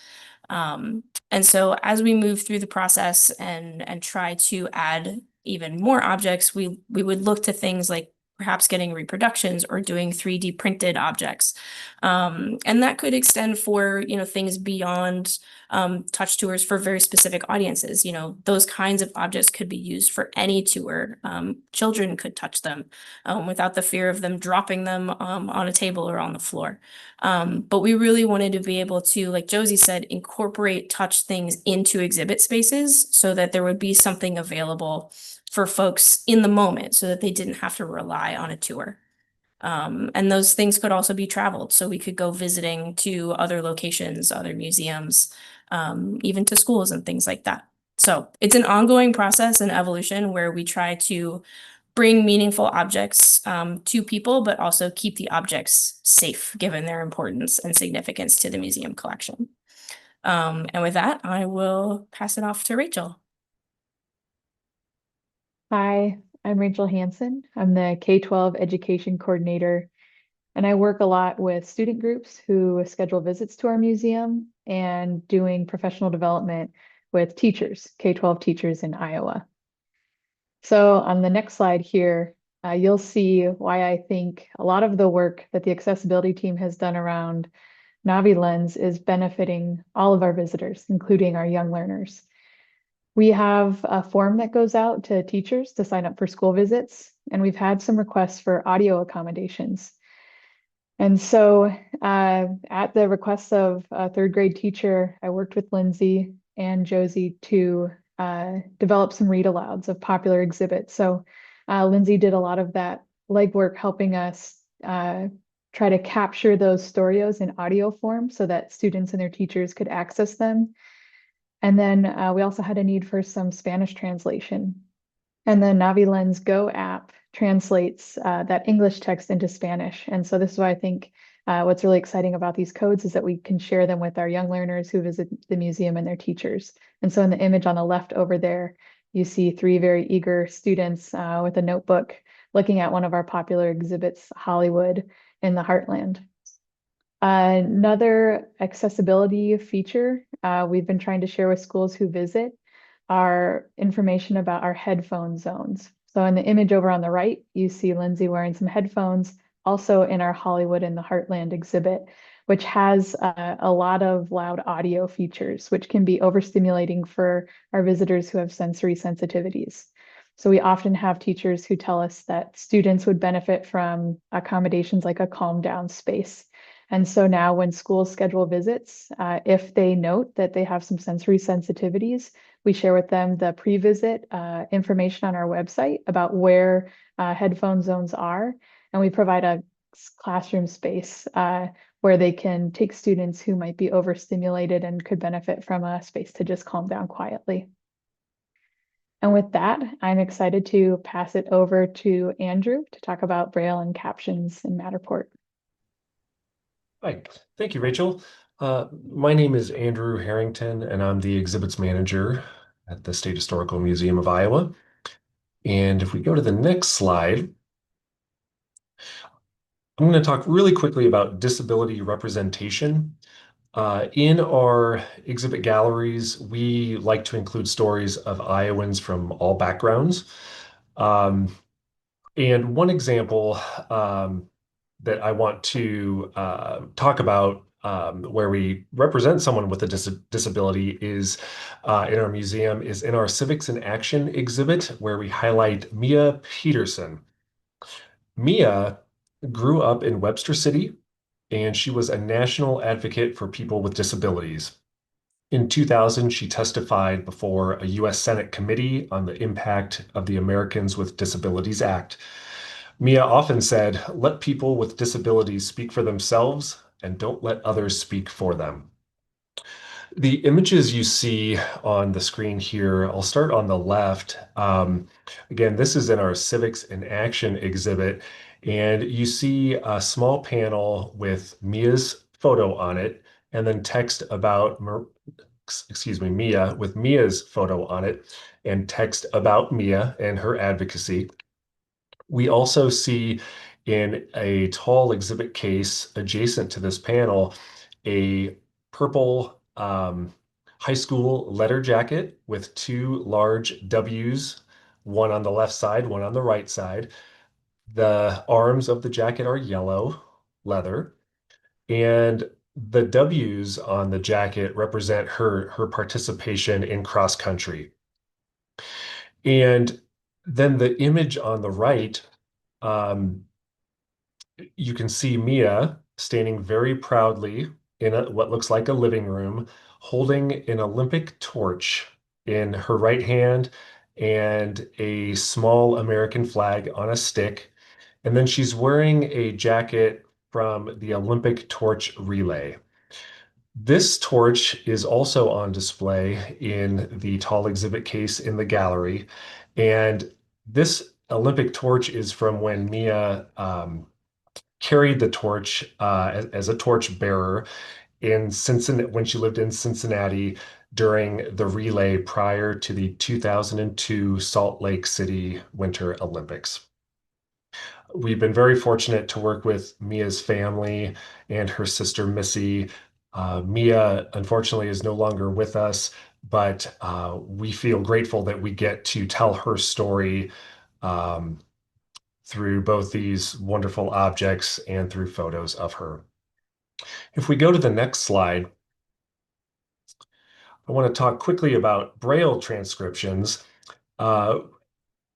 [SPEAKER 9] And so as we move through the process and try to add even more objects, we would look to things like perhaps getting reproductions or doing 3D printed objects. And that could extend for, things beyond touch tours for very specific audiences. Those kinds of objects could be used for any tour. Children could touch them without the fear of them dropping them on a table or on the floor. But we really wanted to be able to, like Josie said, incorporate touch things into exhibit spaces so that there would be something available for folks in the moment so that they didn't have to rely on a tour. And those things could also be traveled. So we could go visiting to other locations, other museums, even to schools and things like that. So it's an ongoing process and evolution where we try to bring meaningful objects to people, but also keep the objects safe given their importance and significance to the museum collection. And with that, I will pass it off to Rachel.
[SPEAKER 10] Hi, I'm Rachel Hansen. I'm the K-12 education coordinator, and I work a lot with student groups who schedule visits to our museum and doing professional development with teachers, K-12 teachers in Iowa. So on the next slide here, you'll see why I think a lot of the work that the accessibility team has done around NaviLens is benefiting all of our visitors, including our young learners. We have a form that goes out to teachers to sign up for school visits, and we've had some requests for audio accommodations. And so at the request of a third grade teacher, I worked with Lindsay and Josie to develop some read alouds of popular exhibits. So Lindsay did a lot of that legwork helping us try to capture those storios in audio form so that students and their teachers could access them. And then we also had a need for some Spanish translation. And the NaviLens Go app translates that English text into Spanish. And so this is why I think what's really exciting about these codes is that we can share them with our young learners who visit the museum and their teachers. And so in the image on the left over there, you see 3 very eager students with a notebook looking at one of our popular exhibits, Hollywood in the Heartland. Another accessibility feature we've been trying to share with schools who visit are information about our headphone zones. So in the image over on the right, you see Lindsay wearing some headphones, also in our Hollywood in the Heartland exhibit, which has a lot of loud audio features, which can be overstimulating for our visitors who have sensory sensitivities. So we often have teachers who tell us that students would benefit from accommodations like a calm down space. And so now when schools schedule visits, if they note that they have some sensory sensitivities, we share with them the pre-visit information on our website about where headphone zones are. And we provide a classroom space where they can take students who might be overstimulated and could benefit from a space to just calm down quietly. And with that, I'm excited to pass it over to Andrew to talk about Braille and captions in Matterport.
[SPEAKER 11] Hi, thank you, Rachel. My name is Andrew Harrington, and I'm the exhibits manager at the State Historical Museum of Iowa. And if we go to the next slide, I'm going to talk really quickly about disability representation. In our exhibit galleries, we like to include stories of Iowans from all backgrounds. And one example that I want to talk about where we represent someone with a disability is in our museum is in our Civics in Action exhibit, where we highlight Mia Peterson. Mia grew up in Webster City, and she was a national advocate for people with disabilities. In 2000, she testified before a U.S. Senate committee on the impact of the Americans with Disabilities Act. Mia often said, "Let people with disabilities speak for themselves and don't let others speak for them." The images you see on the screen here, I'll start on the left. Again, this is in our Civics in Action exhibit, and you see a small panel with Mia's photo on it, and then text about, Mia, with Mia's photo on it, and text about Mia and her advocacy. We also see in a tall exhibit case adjacent to this panel a purple high school letter jacket with 2 large W's, one on the left side, one on the right side. The arms of the jacket are yellow leather, and the W's on the jacket represent her participation in cross country. And then the image on the right, um, you can see Mia standing very proudly in what looks like a living room, holding an Olympic torch in her right hand and a small American flag on a stick. And then she's wearing a jacket from the Olympic torch relay. This torch is also on display in the tall exhibit case in the gallery. And this Olympic torch is from when Mia carried the torch as a torch bearer in Cincinnati when she lived in Cincinnati during the relay prior to the 2002 Salt Lake City Winter Olympics. We've been very fortunate to work with Mia's family and her sister Missy. Mia, unfortunately, is no longer with us, but we feel grateful that we get to tell her story um, through both these wonderful objects and through photos of her. If we go to the next slide, I want to talk quickly about Braille transcriptions.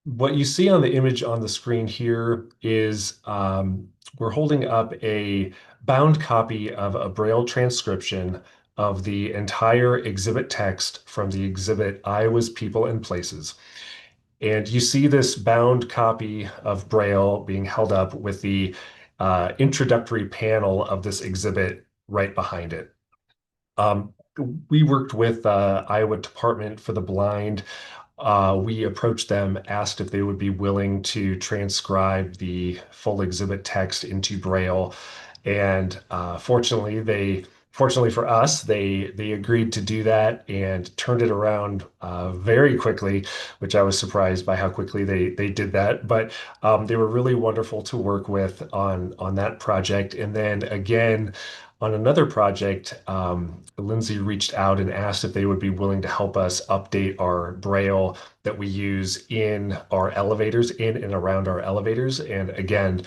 [SPEAKER 11] What you see on the image on the screen here is we're holding up a bound copy of a Braille transcription of the entire exhibit text from the exhibit Iowa's People and Places. And you see this bound copy of Braille being held up with the introductory panel of this exhibit right behind it. We worked with Iowa Department for the Blind. We approached them, asked if they would be willing to transcribe the full exhibit text into Braille. And fortunately for us, they agreed to do that and turned it around very quickly, which I was surprised by how quickly they did that. But they were really wonderful to work with on that project. And then again, on another project, Lindsay reached out and asked if they would be willing to help us update our Braille that we use in our elevators, in and around our elevators. And again,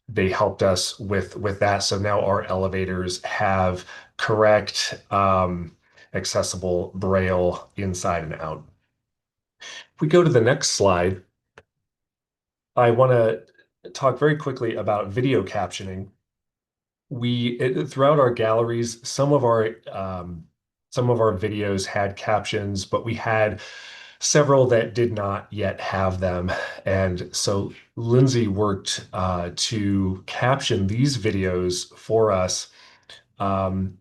[SPEAKER 11] they helped us with that. So now our elevators have correct, accessible Braille inside and out. If we go to the next slide, I want to talk very quickly about video captioning. Throughout our galleries, some of our videos had captions, but we had several that did not yet have them. And so Lindsay worked to caption these videos for us. What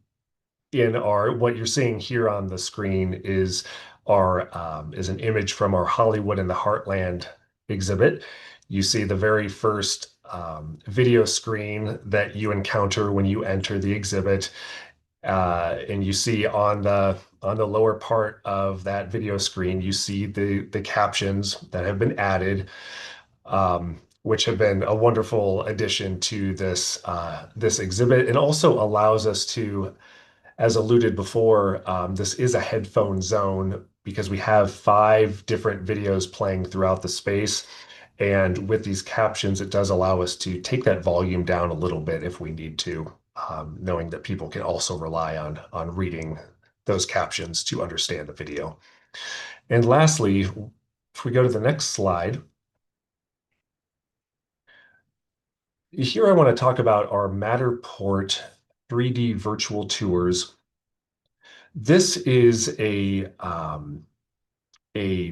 [SPEAKER 11] you're seeing here on the screen is an image from our Hollywood in the Heartland exhibit. You see the very first video screen that you encounter when you enter the exhibit. And you see on the lower part of that video screen, you see the captions that have been added, which have been a wonderful addition to this exhibit, and also allows us to, as alluded before, this is a headphone zone because we have 5 different videos playing throughout the space. And with these captions, it does allow us to take that volume down a little bit if we need to, knowing that people can also rely on reading those captions to understand the video. And lastly, if we go to the next slide, here I want to talk about our Matterport 3D virtual tours. This is a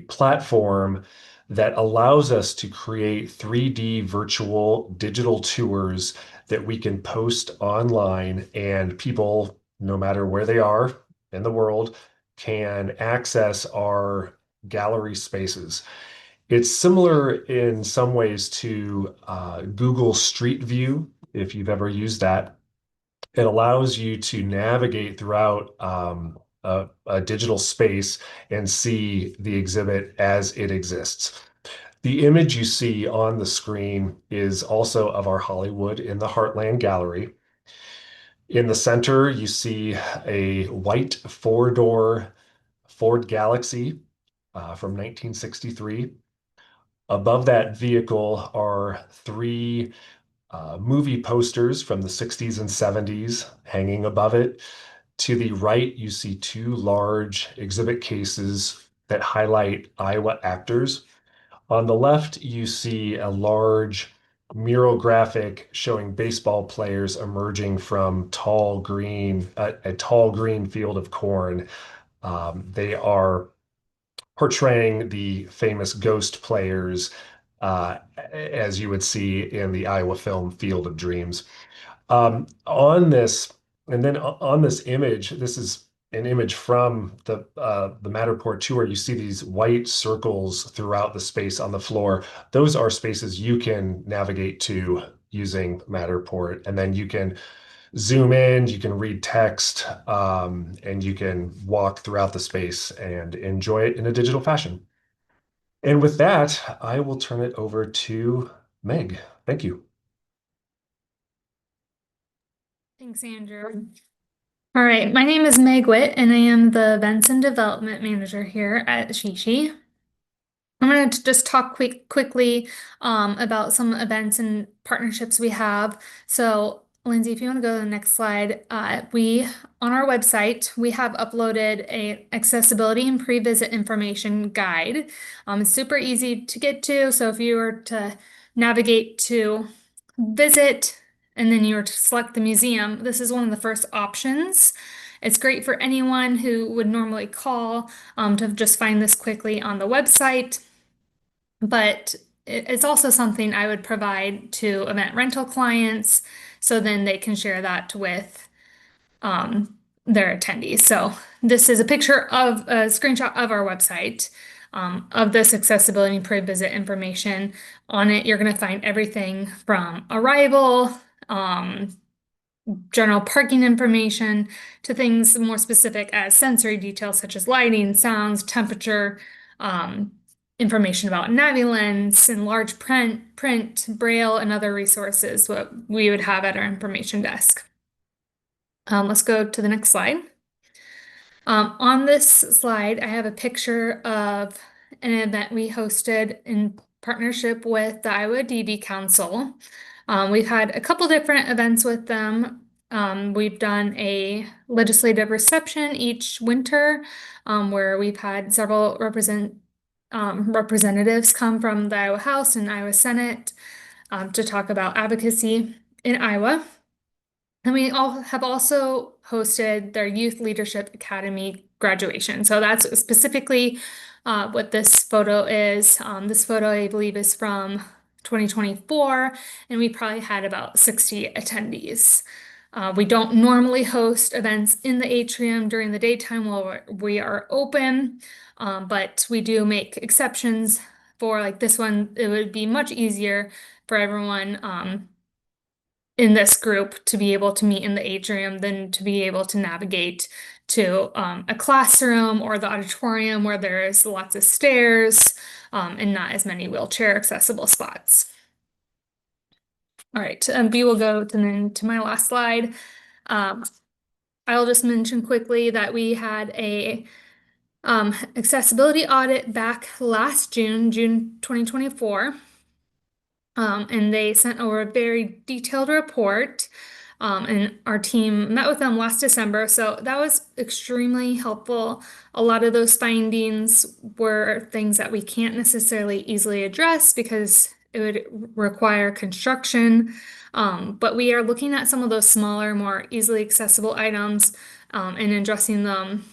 [SPEAKER 11] platform that allows us to create 3D virtual digital tours that we can post online, and people, no matter where they are in the world, can access our gallery spaces. It's similar in some ways to Google Street View, if you've ever used that. It allows you to navigate throughout a digital space and see the exhibit as it exists. The image you see on the screen is also of our Hollywood in the Heartland Gallery. In the center, you see a white 4-door Ford Galaxy from 1963. Above that vehicle are three movie posters from the 60s and 70s hanging above it. To the right, you see two large exhibit cases that highlight Iowa actors. On the left, you see a large mural graphic showing baseball players emerging from a tall green field of corn. They are portraying the famous ghost players, as you would see in the Iowa film Field of Dreams. On this, and then on this image, this is an image from the Matterport tour. You see these white circles throughout the space on the floor. Those are spaces you can navigate to using Matterport, and then you can zoom in, you can read text, and you can walk throughout the space and enjoy it in a digital fashion. And with that, I will turn it over to Meg. Thank you.
[SPEAKER 12] Thanks, Andrew. All right, my name is Meg Witt, and I am the Events and Development Manager here at Shishi. I'm going to just talk quickly about some events and partnerships we have. So, Lindsay, if you want to go to the next slide, on our website, we have uploaded a accessibility and pre-visit information guide. It's super easy to get to. So if you were to navigate to visit and then you were to select the museum, this is one of the first options. It's great for anyone who would normally call to just find this quickly on the website. But it's also something I would provide to event rental clients so then they can share that with their attendees. So this is a picture of a screenshot of our website of this accessibility pre-visit information. On it, you're going to find everything from arrival, general parking information, to things more specific as sensory details such as lighting, sounds, temperature, information about NaviLens and large print, braille, and other resources what we would have at our information desk. Let's go to the next slide. On this slide, I have a picture of an event we hosted in partnership with the Iowa DB Council. We've had a couple different events with them. We've done a legislative reception each winter where we've had several representatives come from the Iowa House and Iowa Senate to talk about advocacy in Iowa. And we have also hosted their Youth Leadership Academy graduation. So that's specifically what this photo is. This photo, I believe, is from 2024, and we probably had about 60 attendees. We don't normally host events in the atrium during the daytime while we are open, but we do make exceptions for like this one. It would be much easier for everyone in this group to be able to meet in the atrium than to be able to navigate to a classroom or the auditorium where there's lots of stairs and not as many wheelchair accessible spots. All right, we will go to my last slide. I'll just mention quickly that we had a accessibility audit back last June 2024. And they sent over a very detailed report, and our team met with them last December. So that was extremely helpful. A lot of those findings were things that we can't necessarily easily address because it would require construction. But we are looking at some of those smaller, more easily accessible items and addressing them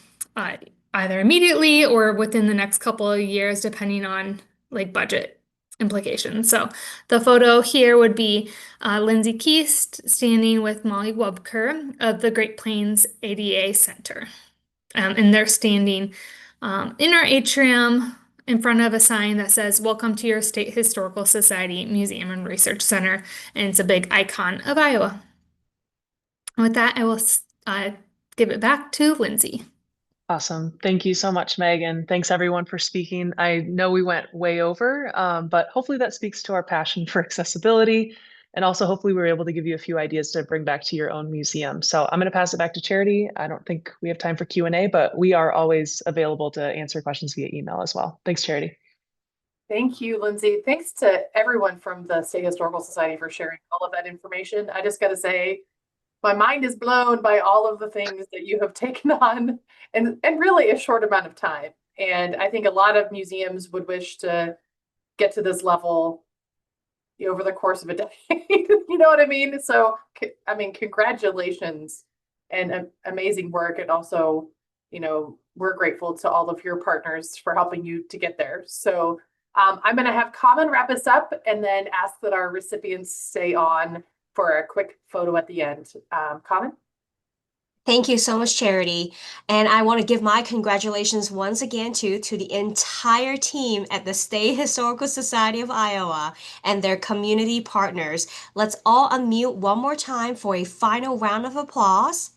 [SPEAKER 12] either immediately or within the next couple of years, depending on like budget implications. So the photo here would be Lindsay Keast standing with Molly Wubker of the Great Plains ADA Center. And they're standing in our atrium in front of a sign that says, "Welcome to your State Historical Society Museum and Research Center." And it's a big icon of Iowa. With that, I will give it back to Lindsay.
[SPEAKER 3] Awesome. Thank you so much, Meg, and thanks everyone for speaking. I know we went way over, but hopefully that speaks to our passion for accessibility, and also hopefully we were able to give you a few ideas to bring back to your own museum. So I'm going to pass it back to Charity. I don't think we have time for Q&A, but we are always available to answer questions via email as well. Thanks, Charity.
[SPEAKER 1] Thank you, Lindsay. Thanks to everyone from the State Historical Society for sharing all of that information. I just got to say, my mind is blown by all of the things that you have taken on in really a short amount of time. And I think a lot of museums would wish to get to this level over the course of a decade. You know what I mean? So, I mean, congratulations and amazing work. And also, we're grateful to all of your partners for helping you to get there. So I'm going to have Common wrap us up and then ask that our recipients stay on for a quick photo at the end. Common?
[SPEAKER 2] Thank you so much, Charity. And I want to give my congratulations once again to the entire team at the State Historical Society of Iowa and their community partners. Let's all unmute one more time for a final round of applause.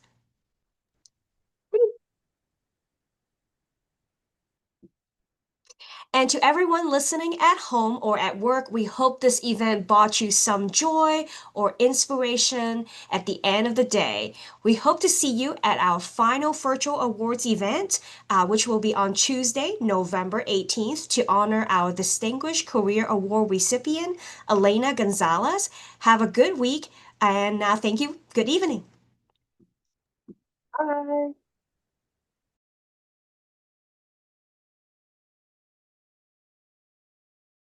[SPEAKER 2] And to everyone listening at home or at work, we hope this event brought you some joy or inspiration at the end of the day. We hope to see you at our final virtual awards event, which will be on Tuesday, November 18th, to honor our Distinguished Career Award recipient, Elena Gonzalez. Have a good week, and thank you. Good evening.
[SPEAKER 1] Bye.